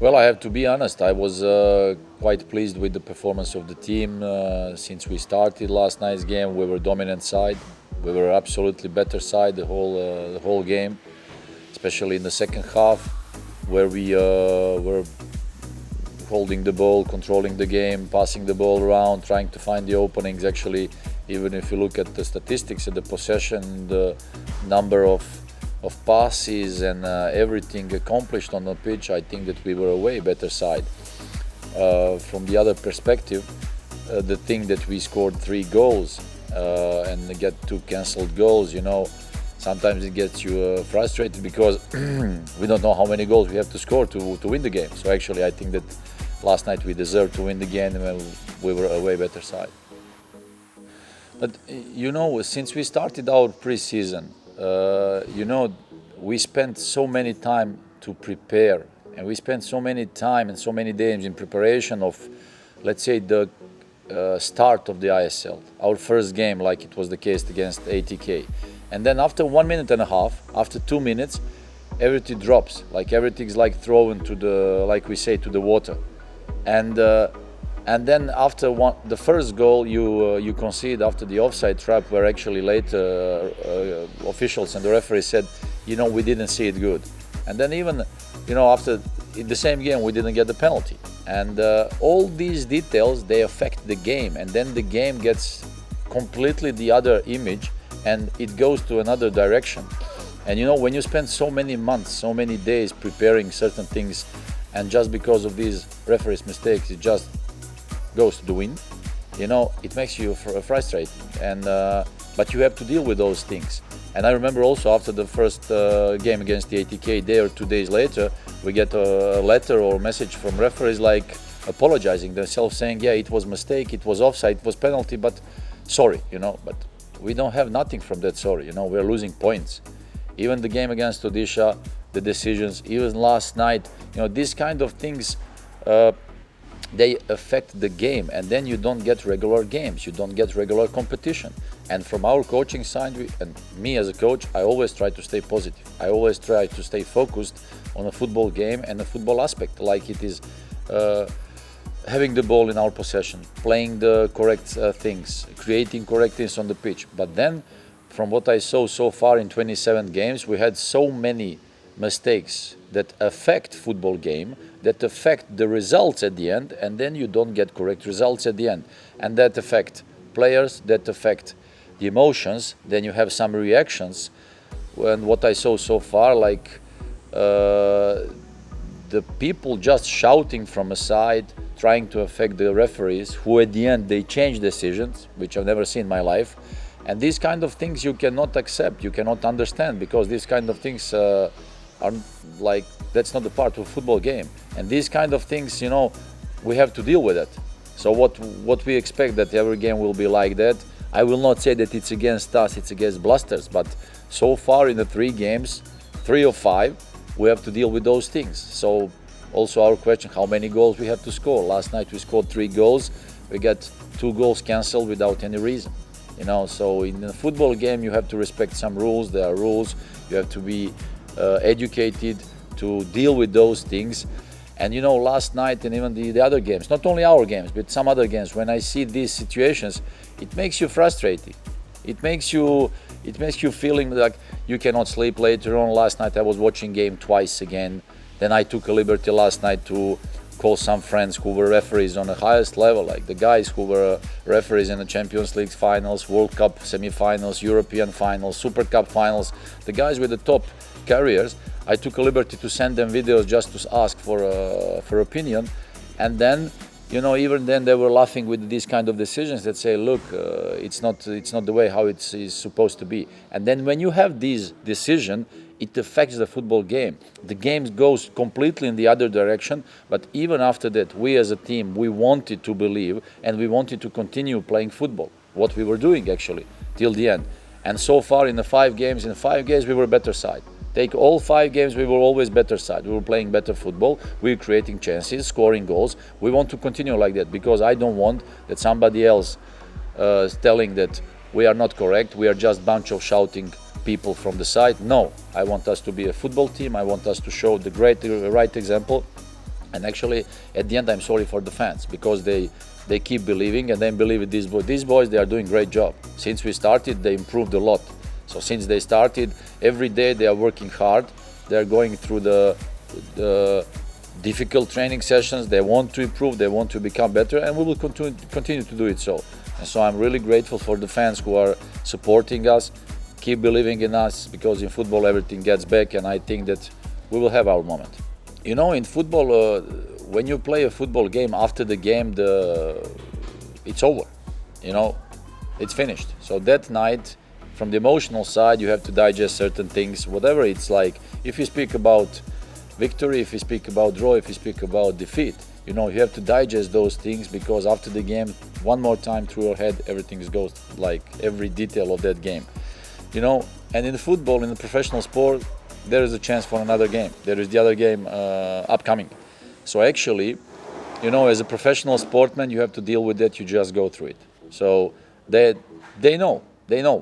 Well, I have to be honest. I was quite pleased with the performance of the team since we started last night's game. We were dominant side. We were absolutely better side the whole game, especially in the second half, where we were holding the ball, controlling the game, passing the ball around, trying to find the openings. Actually, even if you look at the statistics at the possession, the number of passes and everything accomplished on the pitch, I think that we were a way better side. From the other perspective, the thing that we scored 3 goals and get 2 cancelled goals, sometimes it gets you frustrated because we don't know how many goals we have to score to win the game. So actually, I think that last night we deserved to win the game and we were a way better side. But since we started our pre-season, we spent so many time to prepare, and we spent so many time and so many days in preparation of, let's say, the start of the ISL, our first game, like it was the case against ATK. And then after 1 minute and a half, after 2 minutes, everything drops, like everything's like thrown to the, like we say, to the water. And then after the first goal, you concede after the offside trap, where actually later officials and the referee said, we didn't see it good. And then even, after in the same game, we didn't get the penalty. And all these details, they affect the game. And then the game gets completely the other image and it goes to another direction. And when you spend so many months, so many days preparing certain things, and just because of these referees' mistakes, it just goes to the wind, it makes you frustrated. And but you have to deal with those things. And I remember also after the first game against the ATK, day or 2 days later, we get a letter or message from referees like apologizing themselves, saying, yeah, it was a mistake, it was offside, it was penalty, but sorry, But we don't have nothing from that sorry, we're losing points. Even the game against Odisha, the decisions, even last night, these kind of things, they affect the game, and then you don't get regular games, you don't get regular competition. And from our coaching side, and me as a coach, I always try to stay positive. I always try to stay focused on a football game and a football aspect, like it is having the ball in our possession, playing the correct things, creating correct things on the pitch. But then, from what I saw so far in 27 games, we had so many mistakes that affect football game, that affect the results at the end, and then you don't get correct results at the end. And that affect players, that affect the emotions, then you have some reactions. And what I saw so far, like the people just shouting from a side, trying to affect the referees, who at the end they change decisions, which I've never seen in my life. And these kind of things you cannot accept, you cannot understand, because these kind of things are like, that's not the part of a football game. And these kind of things, we have to deal with it. So what we expect that every game will be like that. I will not say that it's against us, it's against Blasters, but so far in the 3 games, 3 of 5, we have to deal with those things. So also our question, how many goals we have to score? Last night we scored 3 goals, we got 2 goals cancelled without any reason. So in a football game you have to respect some rules, there are rules, you have to be educated to deal with those things. And last night and even the other games, not only our games, but some other games, when I see these situations, it makes you frustrated. It makes you feeling like you cannot sleep later on. Last night I was watching game twice again. Then I took a liberty last night to call some friends who were referees on the highest level, like the guys who were referees in the Champions League finals, World Cup semi-finals, European finals, Super Cup finals, the guys with the top careers. I took a liberty to send them videos just to ask for opinion. And then, even then they were laughing with these kind of decisions that say, look, it's not the way how it is supposed to be. And then when you have these decisions, it affects the football game. The game goes completely in the other direction, but even after that, we as a team, we wanted to believe and we wanted to continue playing football, what we were doing actually, till the end. And so far in the 5 games, we were better side. Take all 5 games, we were always better side. We were playing better football, we were creating chances, scoring goals. We want to continue like that, because I don't want that somebody else is telling that we are not correct, we are just a bunch of shouting people from the side. No, I want us to be a football team. I want us to show the right example. And actually, at the end, I'm sorry for the fans because they keep believing and then believe in these boys. These boys, they are doing a great job. Since we started, they improved a lot. So since they started, every day they are working hard. They are going through the difficult training sessions. They want to improve. They want to become better, and we will continue to do it so. And so I'm really grateful for the fans who are supporting us, keep believing in us, because in football everything gets back, and I think that we will have our moment. You know, in football, when you play a football game, after the game, it's over. You know, it's finished. So that night, from the emotional side, you have to digest certain things, whatever it's like. If you speak about victory, if you speak about draw, if you speak about defeat, you know, you have to digest those things, because after the game, one more time through your head, everything goes, like every detail of that game. You know, and in football, in the professional sport, there is a chance for another game. There is the other game upcoming. So actually, you know, as a professional sportsman, you have to deal with that. You just go through it. So they know.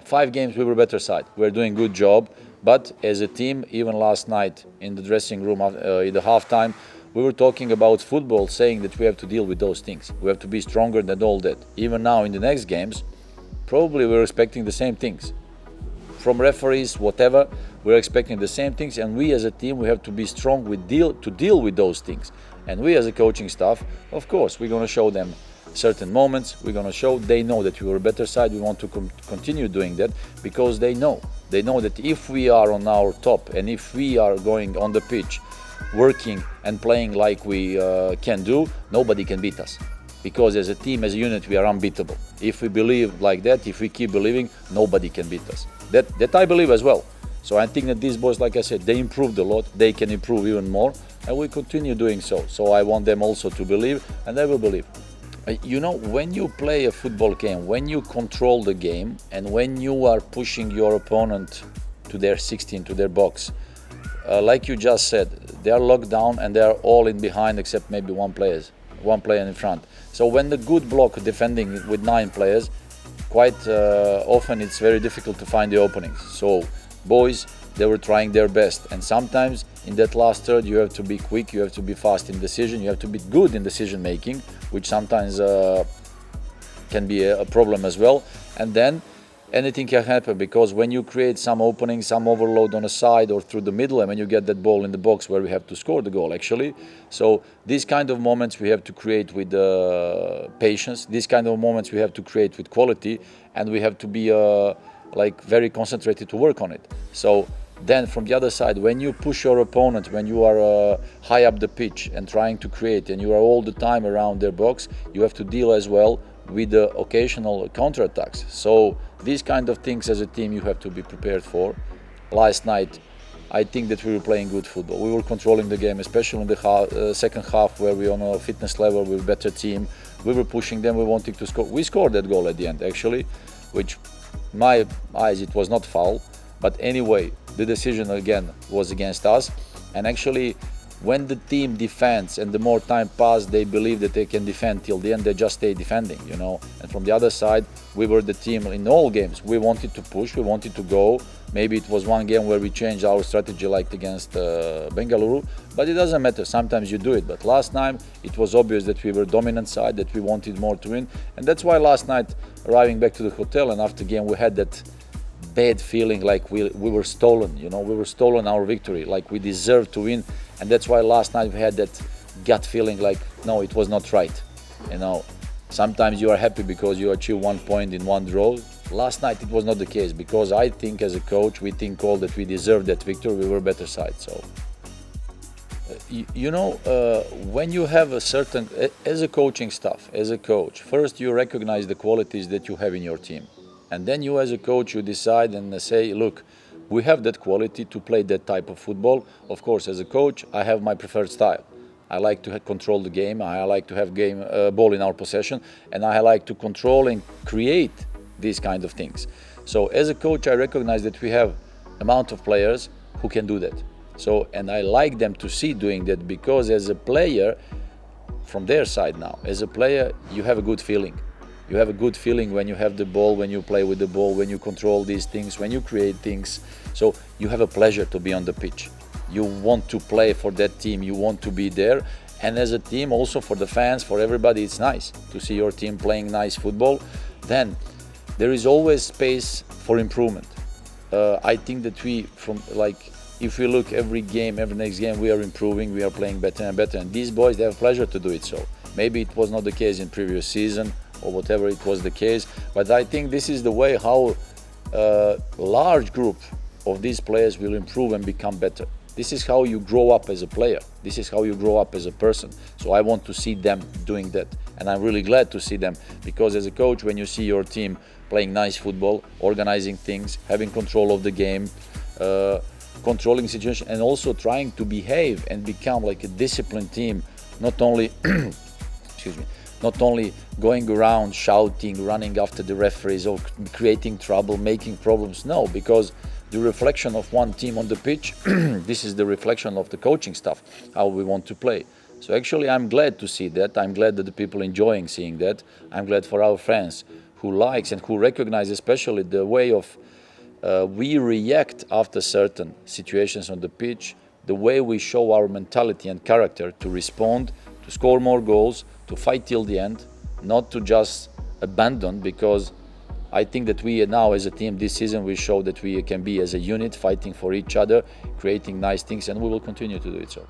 5 games we were better side. We're doing good job. But as a team, even last night in the dressing room, in the halftime, we were talking about football, saying that we have to deal with those things. We have to be stronger than all that. Even now in the next games, probably we're expecting the same things. From referees, whatever, we're expecting the same things, and we as a team, we have to be strong to deal with those things. And we as a coaching staff, of course, we're going to show them certain moments. We're going to show they know that we were a better side. We want to continue doing that, because they know that if we are on our top and if we are going on the pitch, working and playing like we can do, nobody can beat us. Because as a team, as a unit, we are unbeatable. If we believe like that, if we keep believing, nobody can beat us. That I believe as well. So I think that these boys, like I said, they improved a lot. They can improve even more, and we continue doing so. So I want them also to believe, and they will believe. You know, when you play a football game, when you control the game, and when you are pushing your opponent to their 16, to their box, like you just said, they are locked down and they are all in behind except maybe one player in front. So when the good block defending with 9 players, quite often it's very difficult to find the openings. So boys, they were trying their best, and sometimes in that last third you have to be quick, you have to be fast in decision, you have to be good in decision making, which sometimes can be a problem as well. And then anything can happen, because when you create some opening, some overload on a side or through the middle, and when you get that ball in the box where we have to score the goal actually. So these kind of moments we have to create with patience. These kind of moments we have to create with quality, and we have to be like very concentrated to work on it. So then from the other side, when you push your opponent, when you are high up the pitch and trying to create, and you are all the time around their box, you have to deal as well with the occasional counterattacks. So these kind of things as a team you have to be prepared for. Last night, I think that we were playing good football. We were controlling the game, especially in the second half, where we on a fitness level, we were a better team. We were pushing them, we wanted to score. We scored that goal at the end actually, which in my eyes it was not foul. But anyway, the decision again was against us. And actually, when the team defends and the more time passes, they believe that they can defend till the end, they just stay defending, you know. And from the other side, we were the team in all games. We wanted to push, we wanted to go. Maybe it was one game where we changed our strategy, like against Bengaluru, but it doesn't matter. Sometimes you do it. But last time, it was obvious that we were dominant side, that we wanted more to win. And that's why last night, arriving back to the hotel and after the game, we had that bad feeling like we were stolen, you know, we were stolen our victory, like we deserved to win. And that's why last night we had that gut feeling like, no, it was not right. You know, sometimes you are happy because you achieve 1 point in one draw. Last night it was not the case, because I think as a coach, we think all that we deserved that victory, we were better side. So, you know, when you have a certain, as a coaching staff, as a coach, first you recognize the qualities that you have in your team. And then you as a coach, you decide and say, look, we have that quality to play that type of football. Of course, as a coach, I have my preferred style. I like to control the game, I like to have ball in our possession, and I like to control and create these kind of things. So as a coach, I recognize that we have amount of players who can do that. So, and I like them to see doing that, because as a player, from their side now, as a player, you have a good feeling. You have a good feeling when you have the ball, when you play with the ball, when you control these things, when you create things. So you have a pleasure to be on the pitch. You want to play for that team, you want to be there, and as a team, also for the fans, for everybody, it's nice to see your team playing nice football. Then there is always space for improvement. I think that if we look every game, every next game, we are improving, we are playing better and better, and these boys, they have pleasure to do it. So maybe it was not the case in previous season or whatever it was the case, but I think this is the way how a large group of these players will improve and become better. This is how you grow up as a player. This is how you grow up as a person. So I want to see them doing that. And I'm really glad to see them, because as a coach, when you see your team playing nice football, organizing things, having control of the game, controlling situation, and also trying to behave and become like a disciplined team, not only not only going around shouting, running after the referees, or creating trouble, making problems. No, because the reflection of one team on the pitch, this is the reflection of the coaching staff, how we want to play. So actually I'm glad to see that. I'm glad that the people enjoying seeing that. I'm glad for our fans who likes and who recognize especially the way of we react after certain situations on the pitch, the way we show our mentality and character to respond, to score more goals, to fight till the end, not to just abandon, because I think that we now as a team this season we show that we can be as a unit fighting for each other, creating nice things, and we will continue to do it so.